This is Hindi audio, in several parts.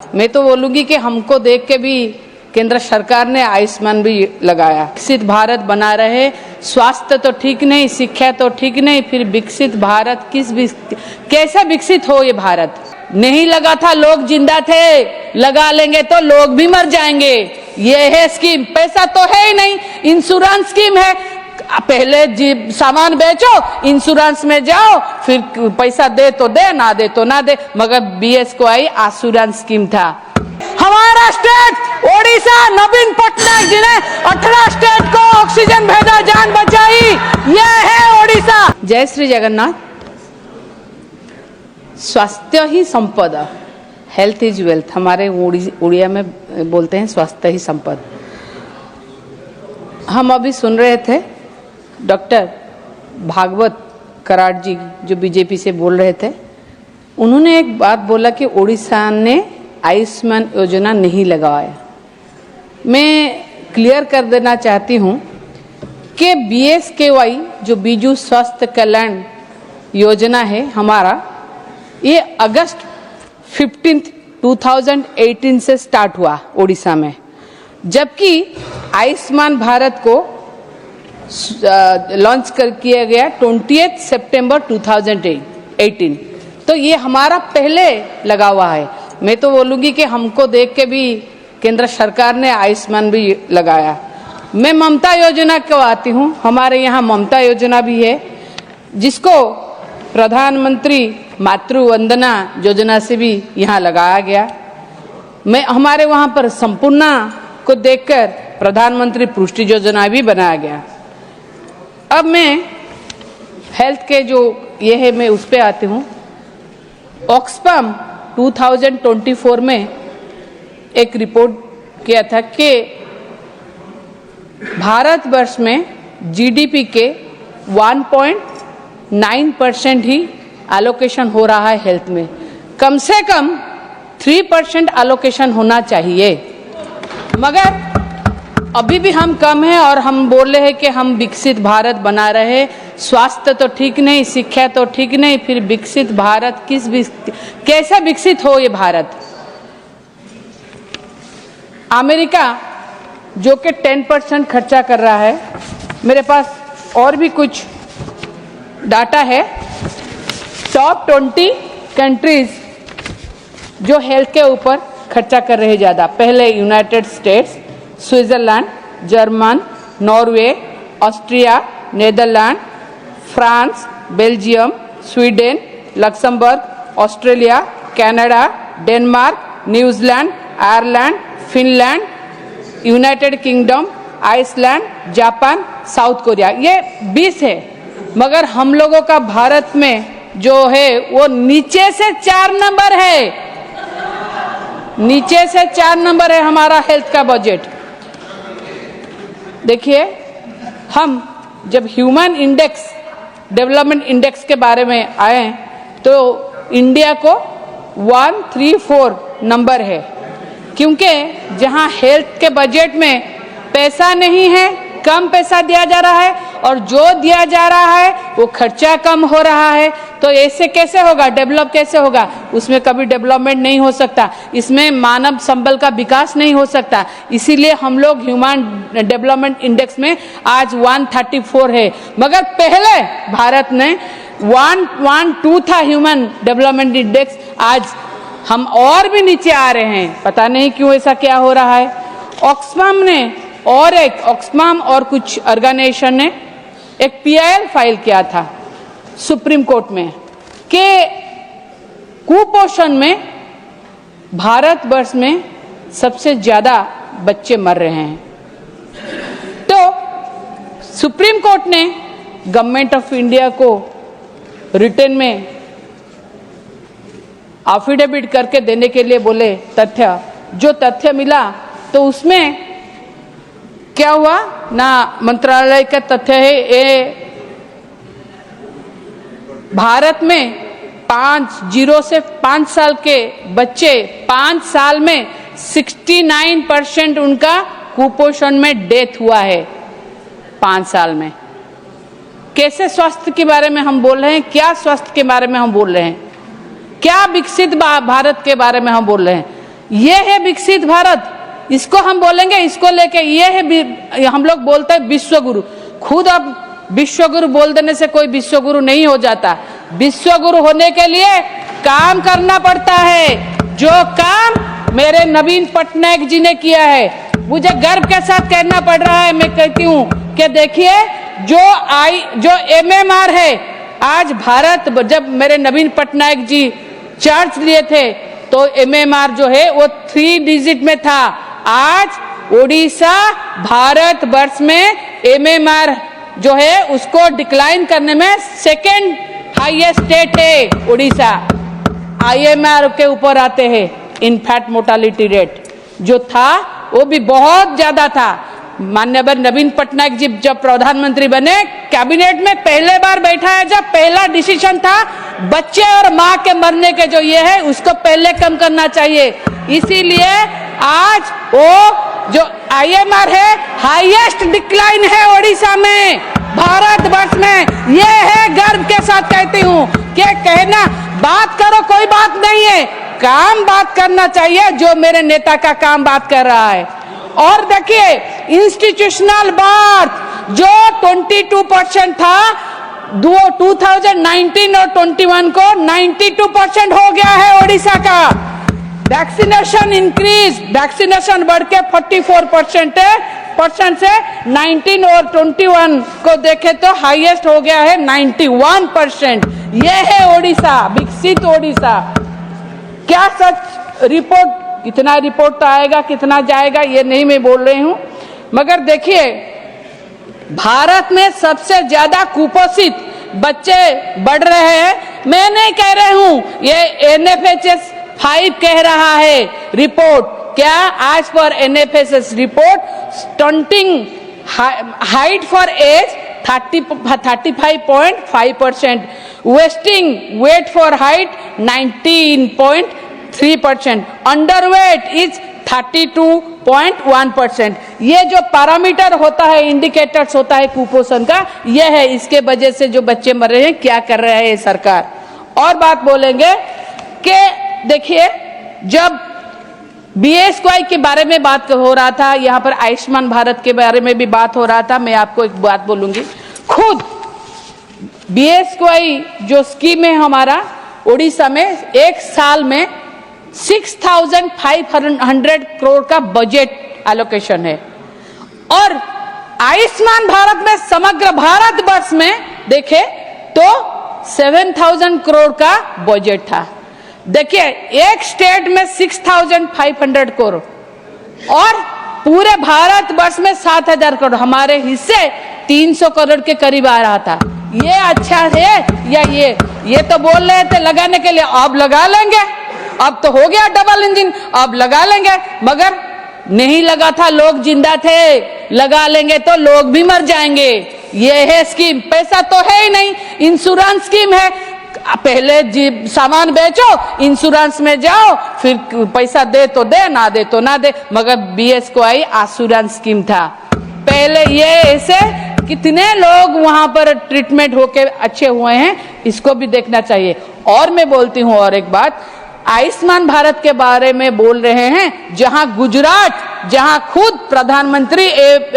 मैं तो बोलूंगी कि हमको देख के भी केंद्र सरकार ने आयुष्मान भी लगाया। विकसित भारत बना रहे, स्वास्थ्य तो ठीक नहीं, शिक्षा तो ठीक नहीं, फिर विकसित भारत कैसा विकसित हो ये भारत? नहीं लगा था, लोग जिंदा थे, लगा लेंगे तो लोग भी मर जाएंगे। ये है स्कीम, पैसा तो है ही नहीं, इंश्योरेंस स्कीम है। पहले सामान बेचो, इंश्योरेंस में जाओ, फिर पैसा दे तो दे, ना दे तो ना दे। मगर बीएस को आई एश्योरेंस स्कीम था। हमारा स्टेट ओडिशा, नवीन पटनायक जी ने 18 स्टेट को ऑक्सीजन भेजा, जान बचाई, ये है ओडिशा। जय श्री जगन्नाथ। स्वास्थ्य ही संपदा, हेल्थ इज वेल्थ, हमारे उड़िया में बोलते हैं स्वास्थ्य ही संपदा। हम अभी सुन रहे थे डॉक्टर भागवत कराड़ जी जो बीजेपी से बोल रहे थे, उन्होंने एक बात बोला कि उड़ीसा ने आयुष्मान योजना नहीं लगाया। मैं क्लियर कर देना चाहती हूँ कि BSKY जो बीजू स्वास्थ्य कल्याण योजना है हमारा, ये अगस्त 15, 2018 से स्टार्ट हुआ उड़ीसा में, जबकि आयुष्मान भारत को लॉन्च किया गया 20 सितंबर 2018। तो ये हमारा पहले लगा हुआ है। मैं तो बोलूंगी कि हमको देख के भी केंद्र सरकार ने आयुष्मान भी लगाया। मैं ममता योजना को आती हूँ, हमारे यहाँ ममता योजना भी है, जिसको प्रधानमंत्री मातृ वंदना योजना से भी यहाँ लगाया गया। मैं हमारे वहाँ पर संपूर्णा को देखकर प्रधानमंत्री पुष्टि योजना भी बनाया गया। अब मैं हेल्थ के जो ये है मैं उस पे आती हूँ। ऑक्सफैम 2024 में एक रिपोर्ट किया था कि भारतवर्ष में जीडीपी के 1.9% ही एलोकेशन हो रहा है हेल्थ में। कम से कम 3% एलोकेशन होना चाहिए, मगर अभी भी हम कम है और हम बोल रहे हैं कि हम विकसित भारत बना रहे। स्वास्थ्य तो ठीक नहीं, शिक्षा तो ठीक नहीं, फिर विकसित भारत कैसा विकसित हो ये भारत? अमेरिका जो कि 10% खर्चा कर रहा है, मेरे पास और भी कुछ डाटा है। टॉप 20 कंट्रीज जो हेल्थ के ऊपर खर्चा कर रहे ज़्यादा, पहले United States, Switzerland, German, Norway, Austria, Netherland, France, Belgium, Sweden, Luxembourg, Australia, Canada, Denmark, New Zealand, Ireland, Finland, United Kingdom, Iceland, Japan, South Korea. ये 20 है, मगर हम लोगों का भारत में जो है वो नीचे से 4 नंबर है, नीचे से 4 नंबर है हमारा हेल्थ का बजट। देखिए, हम जब ह्यूमन इंडेक्स, डेवलपमेंट इंडेक्स के बारे में आए तो इंडिया को 134 नंबर है, क्योंकि जहां हेल्थ के बजट में पैसा नहीं है, कम पैसा दिया जा रहा है, और जो दिया जा रहा है वो खर्चा कम हो रहा है। तो ऐसे कैसे होगा? डेवलप कैसे होगा? उसमें कभी डेवलपमेंट नहीं हो सकता, इसमें मानव संबल का विकास नहीं हो सकता। इसीलिए हम लोग ह्यूमन डेवलपमेंट इंडेक्स में आज 134 है, मगर पहले भारत ने 112 था ह्यूमन डेवलपमेंट इंडेक्स। आज हम और भी नीचे आ रहे हैं, पता नहीं क्यों ऐसा क्या हो रहा है। ऑक्सफैम और कुछ ऑर्गेनाइजेशन ने एक PIL फाइल किया था सुप्रीम कोर्ट में कि कुपोषण में भारतवर्ष में सबसे ज्यादा बच्चे मर रहे हैं। तो सुप्रीम कोर्ट ने गवर्नमेंट ऑफ इंडिया को रिटर्न में एफिडेविट करके देने के लिए बोले तथ्य। जो तथ्य मिला तो उसमें क्या हुआ ना, मंत्रालय का तथ्य है ये भारत में 0 से 5 साल के बच्चे 5 साल में 69% उनका कुपोषण में डेथ हुआ है 5 साल में। कैसे स्वास्थ्य के बारे में हम बोल रहे हैं? क्या स्वास्थ्य के बारे में हम बोल रहे हैं? क्या विकसित भारत के बारे में हम बोल रहे हैं? ये है विकसित भारत, इसको हम बोलेंगे, इसको लेके ये है, हम लोग बोलते हैं विश्व गुरु। खुद अब विश्व गुरु बोल देने से कोई विश्व गुरु नहीं हो जाता। विश्व गुरु होने के लिए काम करना पड़ता है। जो काम मेरे नवीन पटनायक जी ने किया है, मुझे गर्व के साथ कहना पड़ रहा है। मैं कहती हूँ कि देखिए जो MMR है, आज भारत, जब मेरे नवीन पटनायक जी चार्ज लिए थे तो MMR जो है वो 3 डिजिट में था। आज ओडिशा भारत वर्ष में MMR जो है उसको डिक्लाइन करने में सेकेंड हाईएस्ट स्टेट है ओडिशा। IMR के ऊपर आते हैं इनफैक्ट मोर्टालिटी रेट जो था वो भी बहुत ज्यादा था। माननीय नवीन पटनायक जी जब प्रधानमंत्री बने, कैबिनेट में पहले बार बैठा है, जब पहला डिसीजन था बच्चे और माँ के मरने के जो ये है उसको पहले कम करना चाहिए। इसीलिए आज वो जो IMR है हाईएस्ट डिक्लाइन है ओडिशा में, भारत वर्ष में। ये है गर्व के साथ कहती हूँ कि कहना बात करो कोई बात नहीं है, काम बात करना चाहिए, जो मेरे नेता का काम बात कर रहा है। और देखिए इंस्टीट्यूशनल बर्थ जो 22% था 2019 और 21 को 92% हो गया है ओडिशा का। वैक्सीनेशन इंक्रीज, वैक्सीनेशन बढ़ के 44% से 19 और 21 को देखे तो हाईएस्ट हो गया है 91%। ये है ओडिशा, विकसित ओडिशा। क्या सच रिपोर्ट, कितना रिपोर्ट आएगा कितना जाएगा ये नहीं मैं बोल रही हूं, मगर देखिए भारत में सबसे ज्यादा कुपोषित बच्चे बढ़ रहे हैं। मैं नहीं कह रही हूं, ये NFHS 5 कह रहा है रिपोर्ट। क्या आज पर NFHS report stunting height for age 35.5%, wasting weight for height 19.3%, underweight is 32.1%। ये जो पैरामीटर होता है, इंडिकेटर्स होता है कुपोषण का, ये है। इसके वजह से जो बच्चे मर रहे हैं, क्या कर रहे हैं सरकार। और बात बोलेंगे कि देखिए जब BSY के बारे में बात हो रहा था, यहाँ पर आयुष्मान भारत के बारे में भी बात हो रहा था। मैं आपको एक बात बोलूंगी, खुद BSY जो स्कीम है हमारा ओडिशा में, एक साल में 6,500 करोड़ का बजट एलोकेशन है। और आयुष्मान भारत में समग्र भारत वर्ष में देखे तो 7,000 करोड़ का बजट था। देखिए एक स्टेट में 6,500 करोड़ और पूरे भारत वर्ष में 7,000 करोड़, हमारे हिस्से 300 करोड़ के करीब आ रहा था। ये अच्छा है या ये तो बोल रहे थे लगाने के लिए, अब लगा लेंगे, अब तो हो गया डबल इंजन, अब लगा लेंगे, मगर नहीं लगा था, लोग जिंदा थे। लगा लेंगे तो लोग भी मर जाएंगे। ये है स्कीम, पैसा तो है ही नहीं, इंश्योरेंस स्कीम है। पहले सामान बेचो, इंश्योरेंस में जाओ, फिर पैसा दे तो दे, ना दे तो ना दे। मगर BSY इंश्योरेंस स्कीम था पहले। ये ऐसे कितने लोग वहां पर ट्रीटमेंट होके अच्छे हुए हैं, इसको भी देखना चाहिए। और मैं बोलती हूँ और एक बात, आयुष्मान भारत के बारे में बोल रहे हैं, जहां गुजरात, जहां खुद प्रधानमंत्री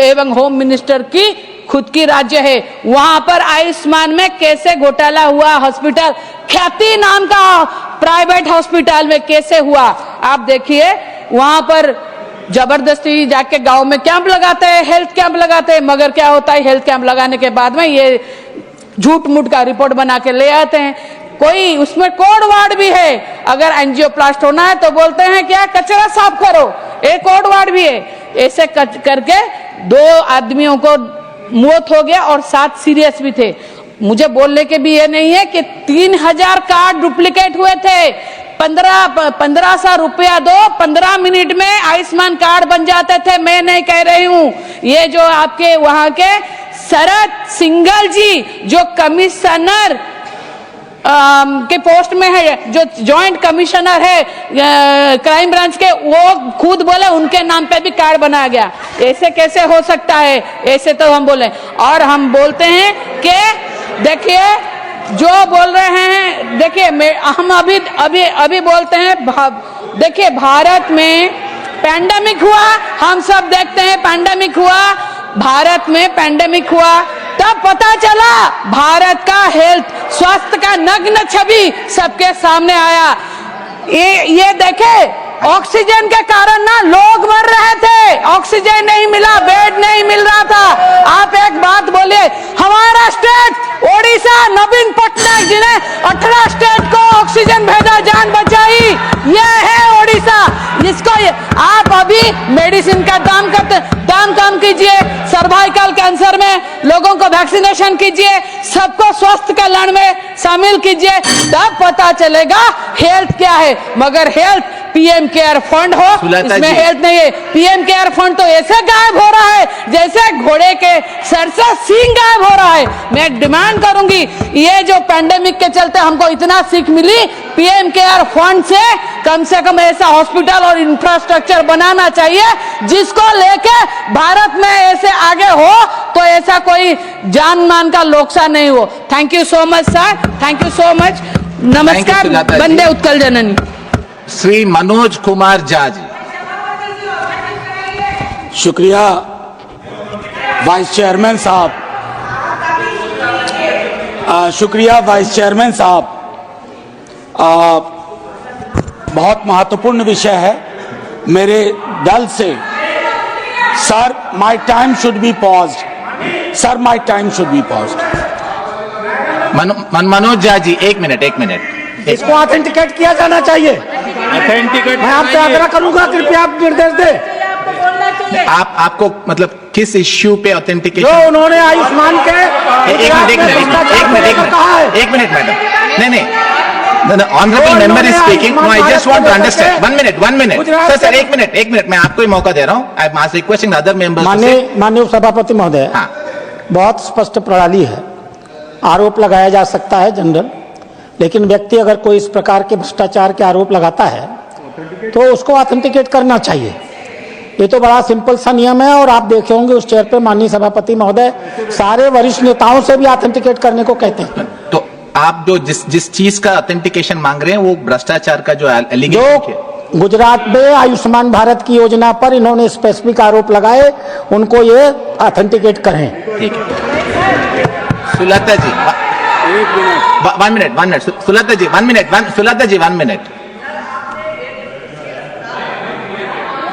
एवं होम मिनिस्टर की खुद की राज्य है, वहां पर आयुष्मान में कैसे घोटाला हुआ। हॉस्पिटल ख्याति नाम का प्राइवेट हॉस्पिटल में कैसे हुआ, आप देखिए। वहां पर जबरदस्ती जाके गांव में कैंप लगाते हैं, हेल्थ कैंप लगाते हैं, मगर क्या होता है, हेल्थ कैंप लगाने के बाद में ये झूठ मूठ का रिपोर्ट बना के ले आते हैं। कोई उसमें कोड वार्ड भी है, अगर एंजियोप्लास्ट होना है तो बोलते हैं क्या, कचरा साफ करो, एक कोड वार्ड भी है। ऐसे करके 2 आदमियों को मौत हो गया और 7 सीरियस भी थे। मुझे बोलने के भी ये नहीं है कि 3,000 कार्ड डुप्लीकेट हुए थे। 1500 रुपया दो, 15 मिनट में आयुष्मान कार्ड बन जाते थे। मैं नहीं कह रही हूँ, ये जो आपके वहां के शरद सिंघल जी जो कमिश्नर के पोस्ट में है, जो जॉइंट कमिश्नर है क्राइम ब्रांच के, वो खुद बोले उनके नाम पे भी कार्ड बनाया गया। ऐसे कैसे हो सकता है, ऐसे तो हम बोले। और हम बोलते हैं कि देखिए जो बोल रहे हैं, देखिए हम अभी बोलते हैं देखिए भारत में पैंडेमिक हुआ, हम सब देखते हैं पैंडेमिक हुआ, भारत में पैंडेमिक हुआ, तब पता चला भारत का हेल्थ स्वास्थ्य का नग्न छवि सबके सामने आया। ये देखे ऑक्सीजन के कारण ना लोग मर रहे थे, ऑक्सीजन नहीं मिला, बेड नहीं मिल रहा था। आप एक बात बोलिए, हमारा स्टेट ओडिशा, नवीन पटनायक जी ने 18 स्टेट को ऑक्सीजन भेजा, जान बचाई, ये है ओडिशा। जिसको आप अभी मेडिसिन का दाम कम कीजिए, सर्वाइकल कैंसर में लोगों को वैक्सीनेशन कीजिए, सबको स्वास्थ्य कल्याण में शामिल कीजिए, तब पता चलेगा हेल्थ क्या है। मगर हेल्थ पीएम केयर फंड हो, इसमें हेल्थ नहीं है। पीएम केयर फंड तो ऐसे गायब हो रहा है जैसे घोड़े के सर से सींग गायब हो रहा है। मैं डिमांड करूंगी, ये जो पैंडेमिक के चलते हमको इतना सीख मिली, पीएम केयर फंड से कम ऐसा हॉस्पिटल और इंफ्रास्ट्रक्चर बनाना चाहिए जिसको लेके भारत में ऐसे आगे हो तो ऐसा कोई जान मान का नुकसान नहीं हो। Thank you so much sir, thank you so much. नमस्कार, वंदे उत्कल जननी। श्री मनोज कुमार झा जी। शुक्रिया वाइस चेयरमैन साहब, शुक्रिया वाइस चेयरमैन साहब। बहुत महत्वपूर्ण विषय है मेरे दल से। Sir my time should be paused, sir my time should be paused. Manoj Jha ji, एक मिनट। इसको ऑथेंटिकेट किया जाना चाहिए। ऑथेंटिकेट मैं आपसे आग्रह करूंगा, कृपया आप निर्देश दें। आपको मतलब किस इश्यू पे ऑथेंटिकेशन? जो उन्होंने आयुष्मान के एक मिनट मैडम, नहीं, honourable member is speaking. No, I just want to understand. One minute sir, एक मिनट, मैं आपको ही मौका दे रहा हूँ। I am requesting other members. माननीय सभापति महोदय, हाँ, बहुत स्पष्ट प्रणाली है। आरोप लगाया जा सकता है जनरल, लेकिन व्यक्ति अगर कोई इस प्रकार के भ्रष्टाचार के आरोप लगाता है तो उसको ऑथेंटिकेट करना चाहिए। ये तो बड़ा सिंपल सा नियम है, और आप देखे होंगे उस चेयर पे माननीय सभापति महोदय सारे वरिष्ठ नेताओं से भी ऑथेंटिकेट करने को कहते हैं। तो आप जो जिस चीज का ऑथेंटिकेशन मांग रहे हैं वो भ्रष्टाचार का जो एलिगेशन है, गुजरात में आयुष्मान भारत की योजना पर इन्होंने स्पेसिफिक आरोप लगाए, उनको ये ऑथेंटिकेट करें। ठीक है Sulata ji, 1 minute Sulata ji, 1 minute Sulata ji, 1 minute.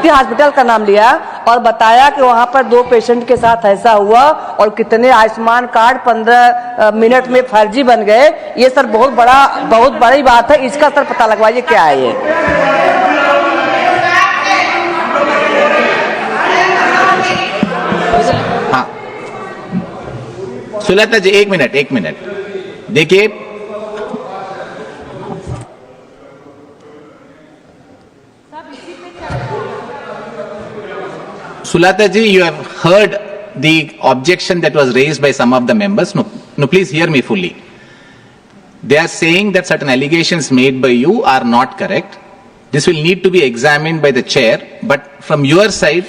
Hospital का नाम लिया और बताया कि वहां पर 2 पेशेंट के साथ ऐसा हुआ और कितने आयुष्मान कार्ड 15 मिनट में फर्जी बन गए। ये सर बहुत बड़ी बात है, इसका सर पता लगवाइए क्या है ये। हाँ सुलता जी, एक मिनट देखिए, Sulata ji, you have heard the objection that was raised by some of the members. No, please hear me fully. They are saying that certain allegations made by you are not correct. This will need to be examined by the chair. But from your side,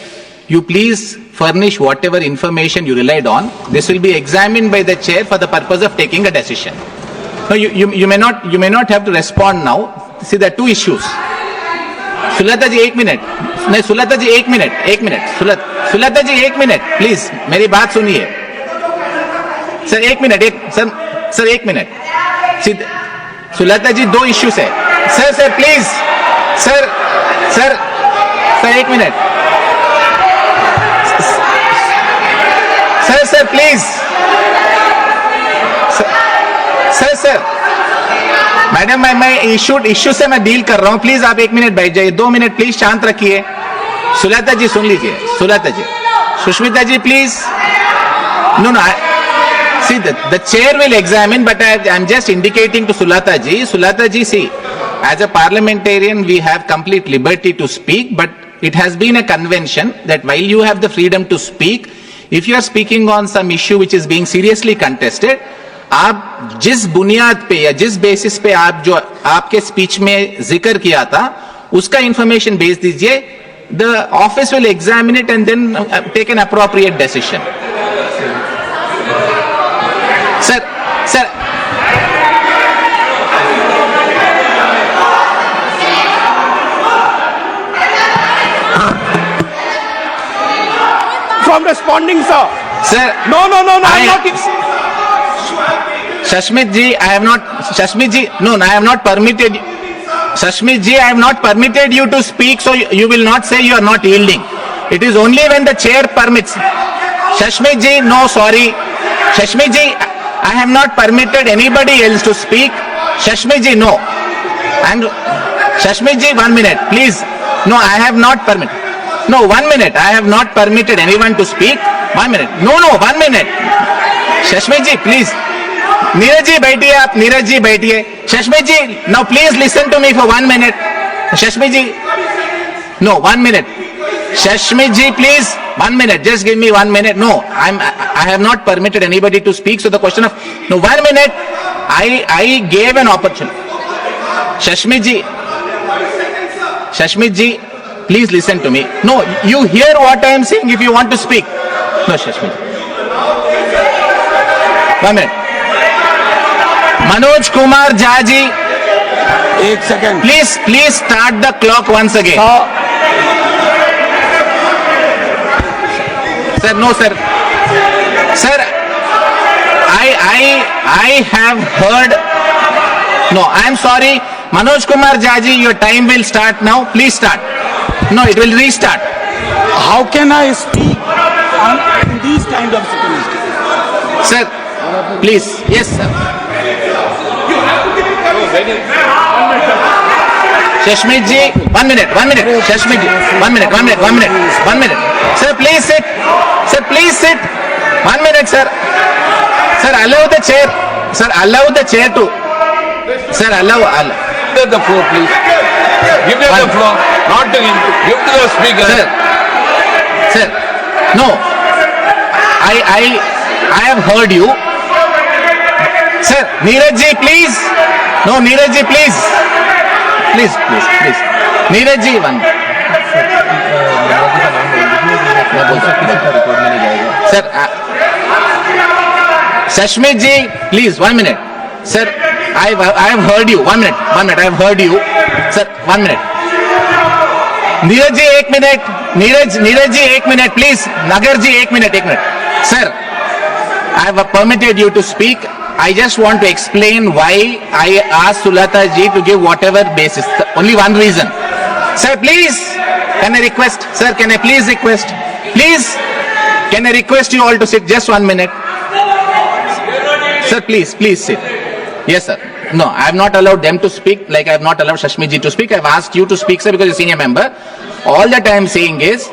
you please furnish whatever information you relied on. This will be examined by the chair for the purpose of taking a decision. No, you may not have to respond now. See, there are 2 issues. Sulata ji, 1 minute. नहीं Sulata ji, 1 minute. Sulata ji, 1 minute please, मेरी बात सुनिए sir. 1 minute, sir 1 minute. Sulata ji, 2 issues है sir please, sir 1 minute sir please sir madam, मैं इश्यू से मैं डील कर रहा हूं, प्लीज आप 1 मिनट बैठ जाइए। 2 मिनट प्लीज शांत रखिए। सुलता जी सुन लीजिए, Sulata ji, Sushmita ji please. No, see the chair will examine, but I am just indicating to Sulata ji, see as a parliamentarian we have complete liberty to speak, but it has been a convention that while you have the freedom to speak, if you are speaking on some issue which is being seriously contested, आप जिस बुनियाद पे या जिस बेसिस पे आप जो आपके स्पीच में जिक्र किया था उसका इंफॉर्मेशन भेज दीजिए। The office will examine it and then take an appropriate decision. Sir from responding, sir. Sir, No, I'm not. Shashmit ji, I have not, Shashmit ji, no, I have not permitted, Shashmit ji, I have not permitted you to speak, so you will not say you are not yielding. It is only when the chair permits. Shashmit ji, no, sorry. Shashmit ji, I have not permitted anybody else to speak. Shashmit ji, no. And Shashmit ji, 1 minute, please. No, I have not permitted. No, 1 minute. I have not permitted anyone to speak. 1 minute. No, 1 minute. Shashmit ji, please. Neeraj ji, बैठिए आप. Neeraj ji, बैठिए. Shashmit ji, now please listen to me for 1 minute. Shashmit ji, no, 1 minute. Shashmit ji, please, 1 minute. Just give me 1 minute. No, I have not permitted anybody to speak. So the question of, no, 1 minute. I gave an opportunity. Shashmit ji, please listen to me. No, you hear what I am saying if you want to speak. No, Shashmit. 1 minute. Manoj Kumar Jha ji, 1 second. please start the clock once again. Sir, no, sir. Sir, I have heard. No, I am sorry. Manoj Kumar Jha ji, your time will start now. Please start. No, it will restart. How can I speak in these kind of circumstances? Sir, please. Yes, sir. Shashmit ji, 1 minute. Shashmit ji, 1 minute. Sir, please sit. Sir, please sit. 1 minute, sir. Sir, allow the chair. Sir, allow the chair to. Sir, allow. Give the floor, please. Give them the floor, not to him. Give to the speaker. Sir, no. I have heard you. Sir, Neeraj ji, please. No, Neeraj ji, please. Please. Neeraj ji, 1 minute. Sir, Shashmit ji, please, 1 minute. Sir, I have heard you. 1 minute. I have heard you. Sir, 1 minute. Neeraj ji, 1 minute. Neeraj ji, 1 minute, please. Nagar ji, 1 minute. Sir, I have permitted you to speak. I just want to explain why I asked Sulata ji to give whatever basis. Only one reason. Sir, please, can I request? Sir, can I please request? Please, can I request you all to sit just 1 minute? Sir, please sit. Yes, sir. No, I have not allowed them to speak like I have not allowed Shashmit ji to speak. I have asked you to speak, sir, because you're a senior member. All that I am saying is,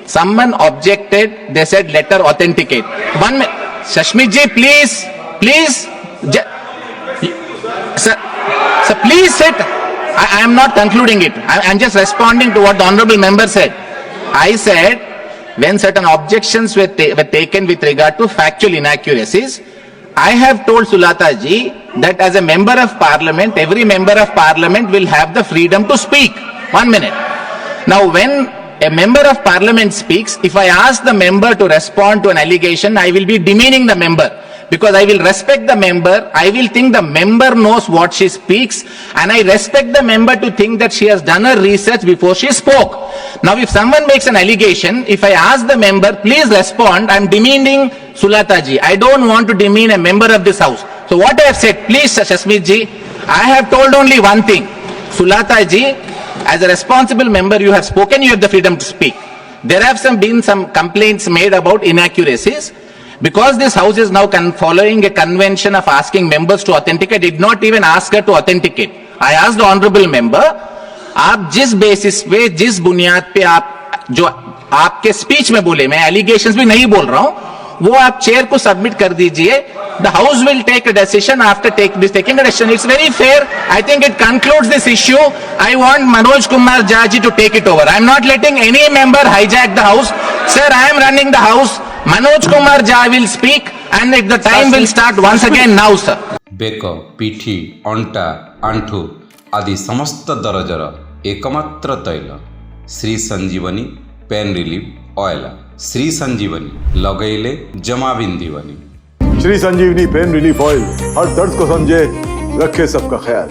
someone objected, they said letter authenticate. 1 minute. Shashmit ji, please. Sir, please sit. I am not concluding it. I am just responding to what the honorable member said. I said, when certain objections were taken with regard to factual inaccuracies, I have told Sulata ji that as a member of parliament, every member of parliament will have the freedom to speak. 1 minute. Now, when a member of parliament speaks, if I ask the member to respond to an allegation, I will be demeaning the member. Because I will respect the member, I will think the member knows what she speaks, and I respect the member to think that she has done her research before she spoke. Now, if someone makes an allegation, if I ask the member, please respond, I am demeaning Sulata ji. I don't want to demean a member of this house. So what I have said, please Shashmit ji, I have told only one thing. Sulata ji, as a responsible member, you have spoken, you have the freedom to speak. There have been some complaints made about inaccuracies. Because this house is now following a convention of asking members to authenticate, did not even ask her to authenticate. I asked the honorable member, आप जिस बेसिस पे, जिस बुनियाद पे आप जो आपके स्पीच में बोले, मैं एलिगेशंस भी नहीं बोल रहा हूं, वो आप चेयर को सबमिट कर दीजिए. The house will take a decision after taking a decision. It's very fair. I think it concludes this issue. I want Manoj Kumar Jha ji to take it over. I am not letting any member hijack the house. Sir, I am running the house. Manoj Kumar Jha will speak and the time will start once again now, sir. ବେକ ପିଠି ଅଣ୍ଟା ଆଣ୍ଠୁ ଆଦି ସମସ୍ତ ଦରଜର ଏକମାତ୍ର ତୈଳ Shri Sanjivani pain relief oil. Shri Sanjivani ଲଗେଇଲେ ଜମା ବିନ୍ଧିବନି. Shri Sanjivani pain relief oil हर दर्द को समझे, रखे सबका ख्याल.